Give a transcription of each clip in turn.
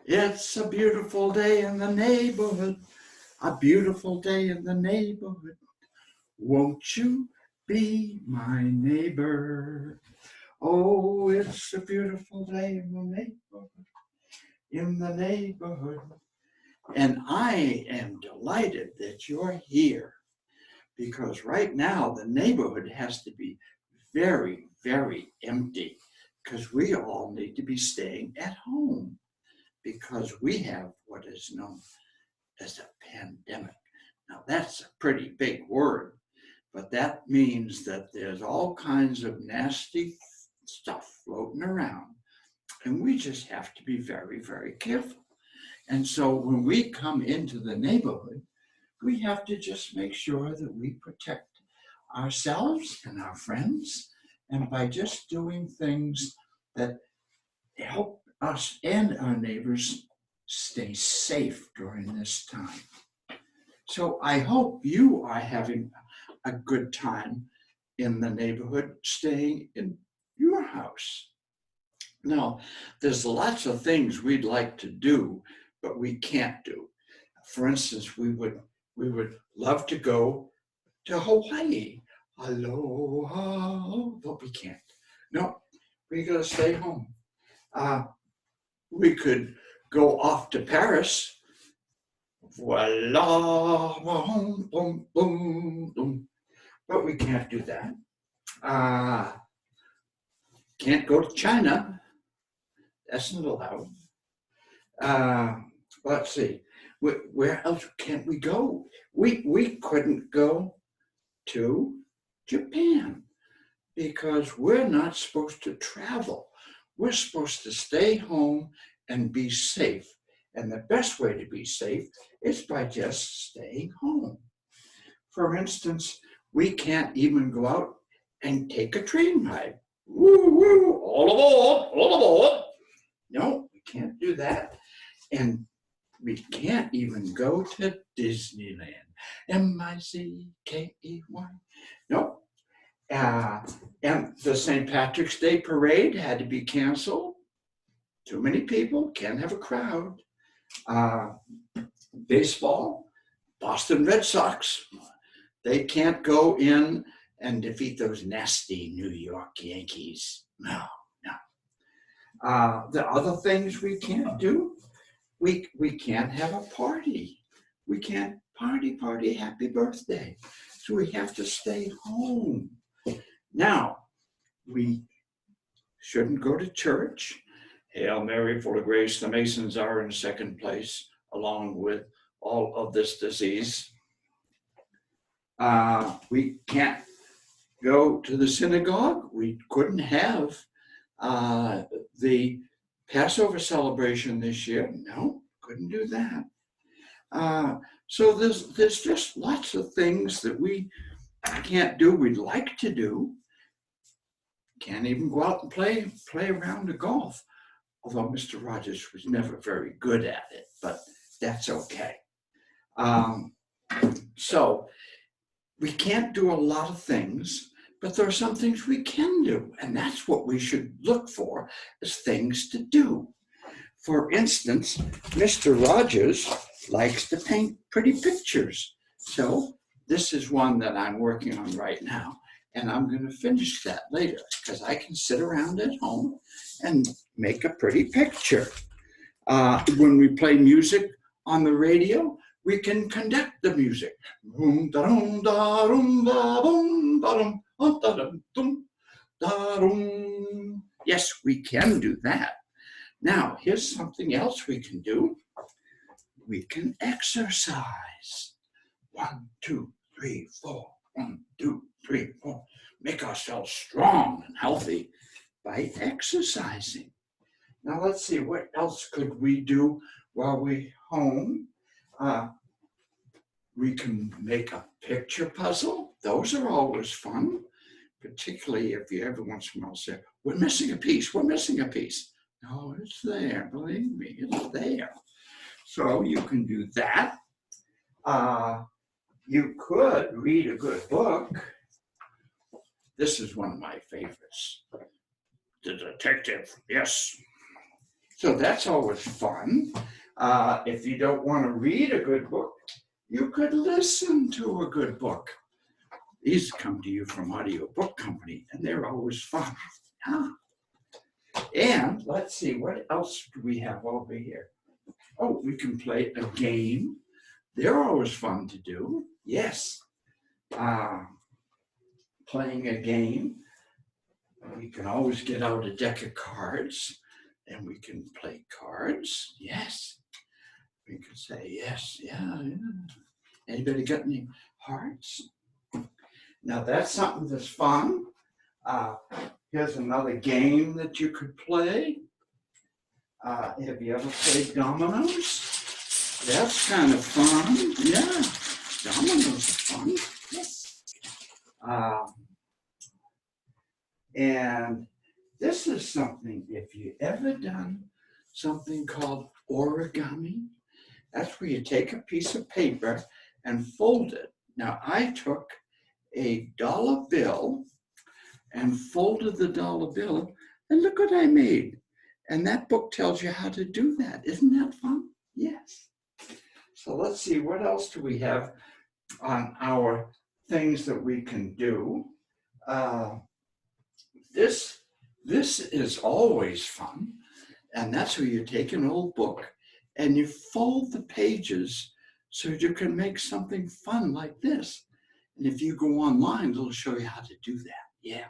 It's a beautiful day in the neighborhood, a beautiful day in the neighborhood. Won't you be my neighbor? Oh, it's a beautiful day in the neighborhood. And I am delighted that you're here because right now the neighborhood has to be very, very empty because we all need to be staying at home because we have what is known as a pandemic. Now, that's a pretty big word, but that means that there's all kinds of nasty stuff floating around, and we just have to be very, very careful. And so when we come into the neighborhood, we have to just make sure that we protect ourselves and our friends, and by just doing things that help us and our neighbors stay safe during this time. So I hope you are having a good time in the neighborhood, staying in your house. Now, there's lots of things we'd like to do, but we can't do. For instance, we would love to go to Hawaii. Aloha, but we can't. No, we gotta stay home. Uh, we could go off to Paris. Voila, boom, boom, boom, boom. But we can't do that. Uh, can't go to China. That's not allowed. Uh, let's see. Where else can't we go? We couldn't go to Japan because we're not supposed to travel. We're supposed to stay home and be safe. And the best way to be safe is by just staying home. For instance, we can't even go out and take a train ride. Woo, woo, all aboard, all aboard. No, we can't do that. And we can't even go to Disneyland. Mickey. No. And the St. Patrick's Day parade had to be canceled. Too many people, can't have a crowd. Baseball, Boston Red Sox, they can't go in and defeat those nasty New York Yankees. No, no. The other things we can't do, we can't have a party. We can't party, happy birthday. So we have to stay home. Now, we shouldn't go to church. Hail Mary, full of grace, the Masons are in second place, along with all of this disease. We can't go to the synagogue. We couldn't have the Passover celebration this year. No, couldn't do that. So there's just lots of things that we can't do. We'd like to do. Can't even go out and play around the golf. Although Mr. Rogers was never very good at it, but that's okay. So we can't do a lot of things, but there are some things we can do, and that's what we should look for as things to do. For instance, Mr. Rogers likes to paint pretty pictures. So this is one that I'm working on right now, and I'm going to finish that later because I can sit around at home and make a pretty picture. When we play music on the radio, we can conduct the music. Yes, we can do that. Now, here's something else we can do. We can exercise. 1, 2, 3, 4. 1, 2, 3, 4. Make ourselves strong and healthy by exercising. Now let's see, what else could we do while we're home? We can make a picture puzzle. Those are always fun, particularly if you every once in a while say, we're missing a piece, we're missing a piece. No, it's there, believe me, it's there. So you can do that. You could read a good book. This is one of my favorites. The Detective, yes. So that's always fun. If you don't want to read a good book, you could listen to a good book. These come to you from Audio Book Company, and they're always fun. Yeah. And let's see, what else do we have over here? Oh, we can play a game. They're always fun to do. Yes. Playing a game. We can always get out a deck of cards and we can play cards. Yes. We can say, yes, yeah. Anybody got any hearts? Now that's something that's fun. Here's another game that you could play. Have you ever played dominoes? That's kind of fun. Yeah, dominoes are fun. Yes. And this is something, if you ever done something called origami, that's where you take a piece of paper and fold it. Now I took a dollar bill and folded the dollar bill, and look what I made. And that book tells you how to do that. Isn't that fun? Yes. So let's see, what else do we have on our things that we can do? This is always fun, and that's where you take an old book and you fold the pages so you can make something fun like this. And if you go online, it'll show you how to do that. Yeah,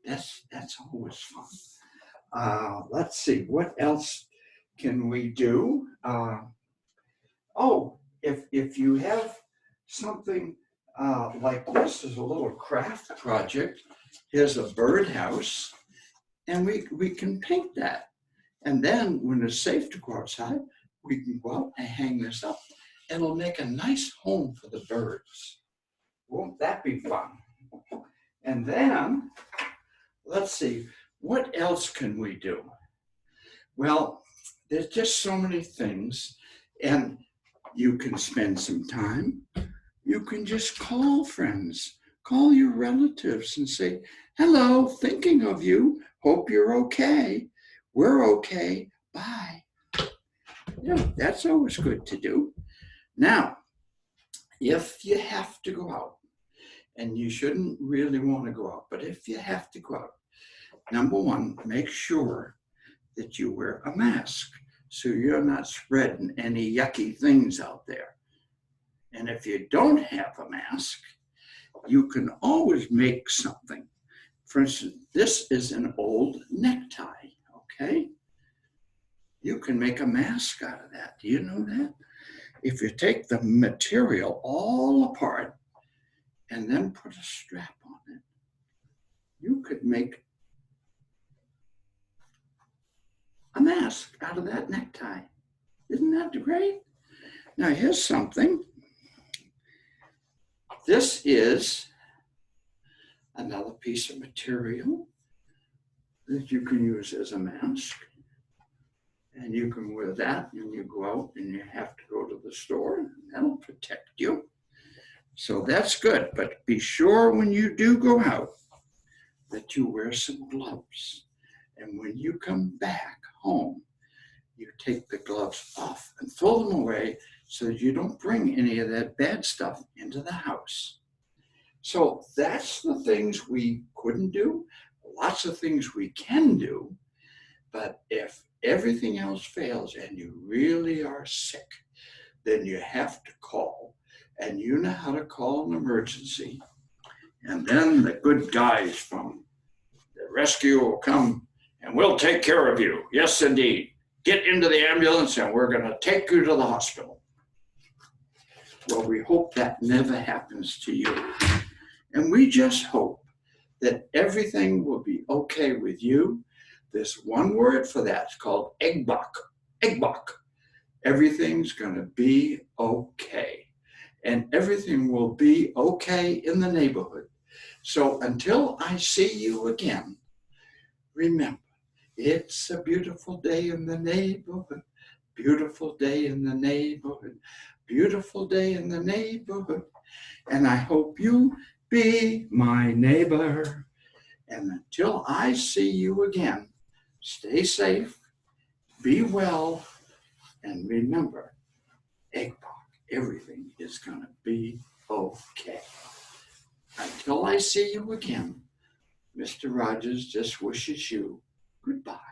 that's always fun. Let's see, what else can we do? If you have something like this is a little craft project, here's a birdhouse, and we can paint that. And then when it's safe to go outside, we can go out and hang this up. And it'll make a nice home for the birds. Won't that be fun? And then, let's see, what else can we do? Well, there's just so many things, and you can spend some time. You can just call friends, call your relatives and say, hello, thinking of you, hope you're okay. We're okay, bye. Yeah, that's always good to do. Now, if you have to go out, and you shouldn't really want to go out, but if you have to go out, number one, make sure that you wear a mask so you're not spreading any yucky things out there. And if you don't have a mask, you can always make something. For instance, this is an old necktie, okay? You can make a mask out of that. Do you know that? If you take the material all apart and then put a strap on it, you could make a mask out of that necktie. Isn't that great? Now here's something. This is another piece of material that you can use as a mask. And you can wear that when you go out and you have to go to the store. That'll protect you. So that's good. But be sure when you do go out that you wear some gloves. And when you come back home, you take the gloves off and throw them away so that you don't bring any of that bad stuff into the house. So that's the things we couldn't do. Lots of things we can do. But if everything else fails and you really are sick, then you have to call. And you know how to call an emergency. And then the good guys from the rescue will come and we'll take care of you. Yes, indeed. Get into the ambulance and we're going to take you to the hospital. Well, we hope that never happens to you. And we just hope that everything will be okay with you. There's one word for that. It's called egbok. Egbok. Everything's going to be okay. And everything will be okay in the neighborhood. So until I see you again, remember, it's a beautiful day in the neighborhood. Beautiful day in the neighborhood. Beautiful day in the neighborhood. And I hope you be my neighbor. And until I see you again, stay safe, Be well, and remember, Egg Park, everything is going to be okay. Until I see you again, Mr. Rogers just wishes you goodbye.